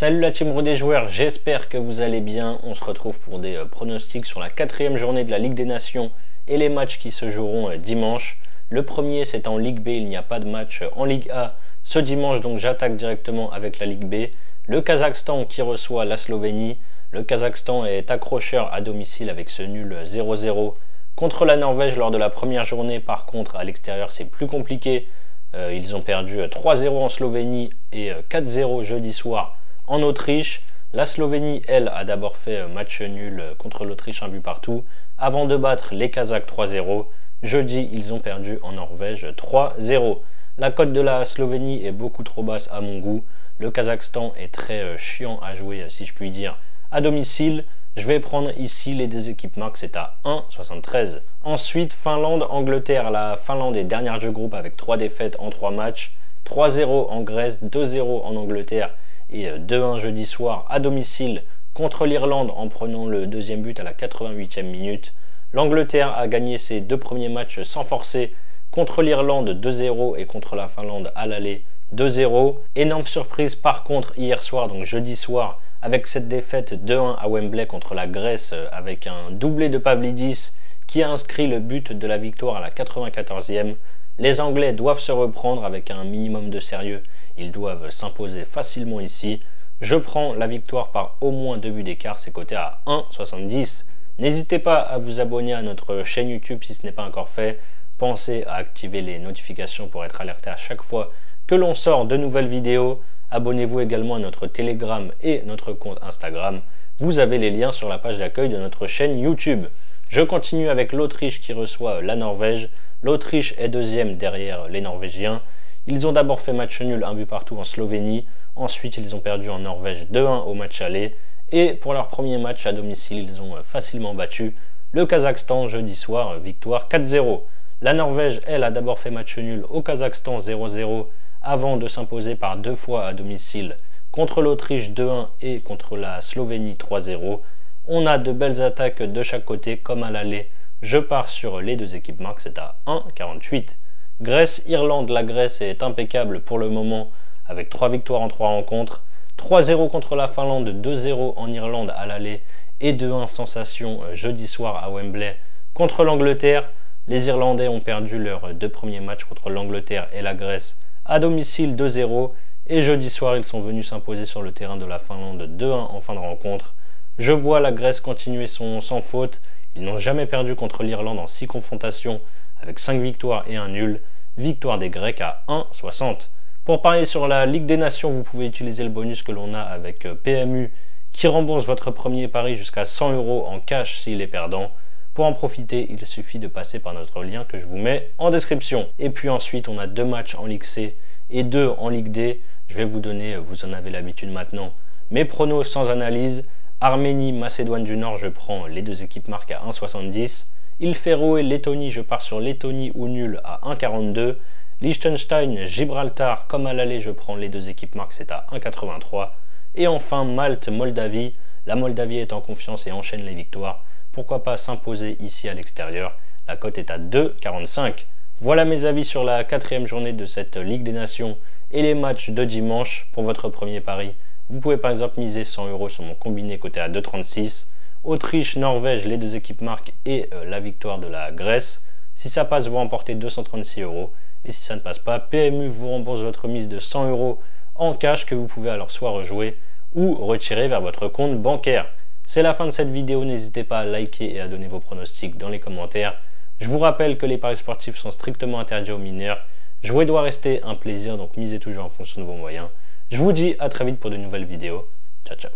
Salut la team des joueurs, j'espère que vous allez bien. On se retrouve pour des pronostics sur la 4e journée de la Ligue des Nations et les matchs qui se joueront dimanche. Le premier c'est en Ligue B, il n'y a pas de match en Ligue A ce dimanche, donc j'attaque directement avec la Ligue B. Le Kazakhstan qui reçoit la Slovénie. Le Kazakhstan est accrocheur à domicile avec ce nul 0-0 contre la Norvège lors de la première journée. Par contre à l'extérieur c'est plus compliqué. Ils ont perdu 3-0 en Slovénie et 4-0 jeudi soir en Autriche. La Slovénie, elle, a d'abord fait match nul contre l'Autriche, un but partout, avant de battre les Kazakhs 3-0. Jeudi, ils ont perdu en Norvège 3-0. La cote de la Slovénie est beaucoup trop basse à mon goût. Le Kazakhstan est très chiant à jouer, si je puis dire, à domicile. Je vais prendre ici les deux équipes marques, c'est à 1,73. Ensuite, Finlande-Angleterre. La Finlande est dernière du groupe avec 3 défaites en 3 matchs. 3-0 en Grèce, 2-0 en Angleterre et 2-1 jeudi soir à domicile contre l'Irlande en prenant le deuxième but à la 88e minute. L'Angleterre a gagné ses 2 premiers matchs sans forcer contre l'Irlande 2-0 et contre la Finlande à l'aller 2-0. Énorme surprise par contre hier soir, donc jeudi soir, avec cette défaite 2-1 à Wembley contre la Grèce avec un doublé de Pavlidis qui a inscrit le but de la victoire à la 94e. Les Anglais doivent se reprendre avec un minimum de sérieux. Ils doivent s'imposer facilement ici. Je prends la victoire par au moins 2 buts d'écart, c'est coté à 1,70. N'hésitez pas à vous abonner à notre chaîne YouTube si ce n'est pas encore fait. Pensez à activer les notifications pour être alerté à chaque fois que l'on sort de nouvelles vidéos. Abonnez-vous également à notre Telegram et notre compte Instagram. Vous avez les liens sur la page d'accueil de notre chaîne YouTube. Je continue avec l'Autriche qui reçoit la Norvège. L'Autriche est deuxième derrière les Norvégiens. Ils ont d'abord fait match nul, un but partout en Slovénie. Ensuite, ils ont perdu en Norvège 2-1 au match aller. Et pour leur premier match à domicile, ils ont facilement battu le Kazakhstan jeudi soir, victoire 4-0. La Norvège, elle, a d'abord fait match nul au Kazakhstan 0-0 avant de s'imposer par 2 fois à domicile contre l'Autriche 2-1 et contre la Slovénie 3-0. On a de belles attaques de chaque côté comme à l'aller. Je pars sur les deux équipes marques, c'est à 1,48. Grèce-Irlande, la Grèce est impeccable pour le moment avec 3 victoires en 3 rencontres. 3-0 contre la Finlande, 2-0 en Irlande à l'aller et 2-1 sensation jeudi soir à Wembley contre l'Angleterre. Les Irlandais ont perdu leurs 2 premiers matchs contre l'Angleterre et la Grèce à domicile 2-0 et jeudi soir ils sont venus s'imposer sur le terrain de la Finlande 2-1 en fin de rencontre. Je vois la Grèce continuer son sans faute. Ils n'ont jamais perdu contre l'Irlande en 6 confrontations avec 5 victoires et un nul. Victoire des Grecs à 1,60. Pour parier sur la Ligue des Nations, vous pouvez utiliser le bonus que l'on a avec PMU qui rembourse votre premier pari jusqu'à 100 € en cash s'il est perdant. Pour en profiter, il suffit de passer par notre lien que je vous mets en description. Et puis ensuite, on a 2 matchs en Ligue C et 2 en Ligue D. Je vais vous donner, vous en avez l'habitude maintenant, mes pronos sans analyse. Arménie, Macédoine du Nord, je prends les deux équipes marques à 1,70. Il Féroé, Lettonie, je pars sur Lettonie ou nul à 1,42. Liechtenstein, Gibraltar, comme à l'aller, je prends les deux équipes marques, c'est à 1,83. Et enfin, Malte, Moldavie. La Moldavie est en confiance et enchaîne les victoires. Pourquoi pas s'imposer ici à l'extérieur? La cote est à 2,45. Voilà mes avis sur la 4e journée de cette Ligue des Nations et les matchs de dimanche. Pour votre premier pari, vous pouvez par exemple miser 100 € sur mon combiné coté à 2,36. Autriche, Norvège, les deux équipes marques et la victoire de la Grèce. Si ça passe, vous remportez 236 €. Et si ça ne passe pas, PMU vous rembourse votre mise de 100 € en cash que vous pouvez alors soit rejouer ou retirer vers votre compte bancaire. C'est la fin de cette vidéo, n'hésitez pas à liker et à donner vos pronostics dans les commentaires. Je vous rappelle que les paris sportifs sont strictement interdits aux mineurs. Jouer doit rester un plaisir, donc misez toujours en fonction de vos moyens. Je vous dis à très vite pour de nouvelles vidéos. Ciao, ciao.